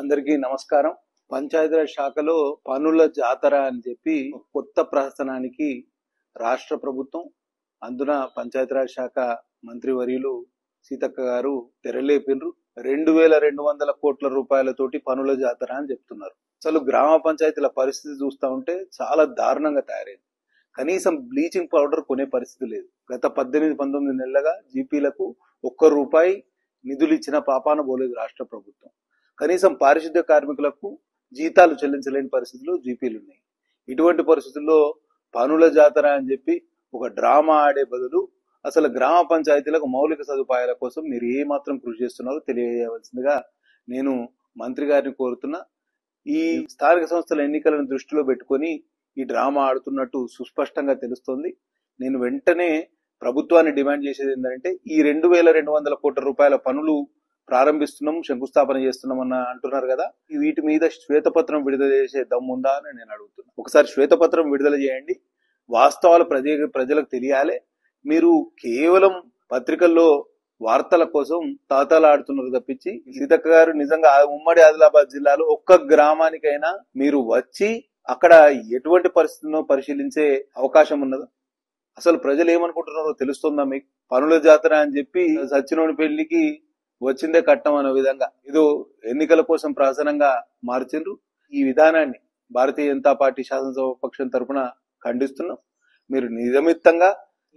అందరికీ నమస్కారం. పంచాయతీరాజ్ శాఖలో పనుల జాతర అని చెప్పి కొత్త ప్రహసనానికి రాష్ట్ర ప్రభుత్వం, అందున పంచాయతీరాజ్ శాఖ మంత్రివర్యులు సీతక్క గారు తెరలేపినరు. 2200 కోట్ల రూపాయలతోటి పనుల జాతర అని చెప్తున్నారు. అసలు గ్రామ పంచాయతీల పరిస్థితి చూస్తా ఉంటే చాలా దారుణంగా తయారైంది. కనీసం బ్లీచింగ్ పౌడర్ కొనే పరిస్థితి లేదు. గత 18-19 నెలలుగా జీపీలకు ₹1 నిధులు ఇచ్చిన పాపాన పోలేదు రాష్ట్ర ప్రభుత్వం. కనీసం పారిశుద్ధ్య కార్మికులకు జీతాలు చెల్లించలేని పరిస్థితులు జీపీలు ఉన్నాయి. ఇటువంటి పరిస్థితుల్లో పనుల జాతర అని చెప్పి ఒక డ్రామా ఆడే బదులు అసలు గ్రామ పంచాయతీలకు మౌలిక సదుపాయాల కోసం మీరు ఏ మాత్రం కృషి చేస్తున్నారో తెలియజేయవలసిందిగా నేను మంత్రి గారిని కోరుతున్నా. ఈ స్థానిక సంస్థల ఎన్నికలను దృష్టిలో పెట్టుకొని ఈ డ్రామా ఆడుతున్నట్టు సుస్పష్టంగా తెలుస్తోంది. నేను వెంటనే ప్రభుత్వాన్ని డిమాండ్ చేసేది ఏంటంటే, ఈ 2200 కోట్ల రూపాయల పనులు ప్రారంభిస్తున్నాం, శంకుస్థాపన చేస్తున్నామన్న అంటున్నారు కదా, వీటి మీద శ్వేతపత్రం విడుదల చేసే దమ్ముందా అని నేను అడుగుతున్నా. ఒకసారి శ్వేతపత్రం విడుదల చేయండి, వాస్తవాలు ప్రజలకు తెలియాలి. మీరు కేవలం పత్రికల్లో వార్తల కోసం తాతాలాడుతున్నారు తప్పించి, సీతక్క గారు నిజంగా ఉమ్మడి ఆదిలాబాద్ జిల్లాలో ఒక్క గ్రామానికైనా మీరు వచ్చి అక్కడ ఎటువంటి పరిస్థితుల్లో పరిశీలించే అవకాశం ఉన్నదా? అసలు ప్రజలు ఏమనుకుంటున్నారో తెలుస్తుందా మీకు? పనుల జాతర అని చెప్పి సచ్చినోని పెళ్లికి వచ్చిందే కట్టం అనే విధంగా ఇదో ఎన్నికల కోసం ప్రహసనంగా మార్చిండ్రు. ఈ విధానాన్ని భారతీయ జనతా పార్టీ శాసనసభ పక్షం తరఫున ఖండిస్తున్నాం. మీరు నిజమిత్తంగా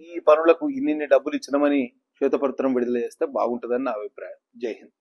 ఈ పనులకు ఇన్ని డబ్బులు ఇచ్చినామని శ్వేతపత్రం విడుదల చేస్తే బాగుంటుందని నా అభిప్రాయం. జై హింద్.